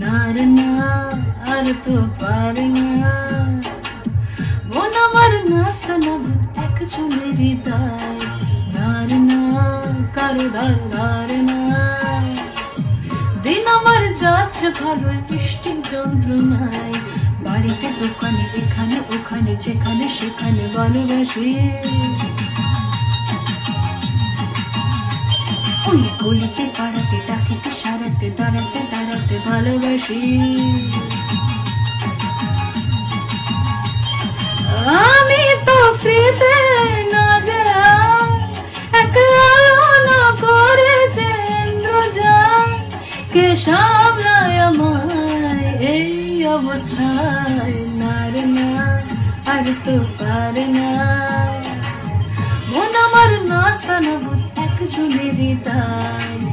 না রে না, আর তো পারে না। মন আমার নাস্তানা ভূত একজনের হৃদয়। না রে না, কারো ধারে না। দিন আমার যাচ্ছে ভালো বৃষ্টির যন্ত্রণায়। বাড়িতে দোকানে এখানে ওখানে যেখানে সেখানে ভালোবাসি। ওই গলিতে পাড়াতে ডাকিতে সারাতে দাঁড়াতে দাঁড়াতে ভালোবাসি। আমি তো ফ্রিতে না যাই, একলা করেছে ইন্দ্রজাল। কে সামলায় আমায় এই অবস্থায়। না রে না, আর তো পারে না। মন আমার নাস্তানা ভূত একজনের হৃদয়।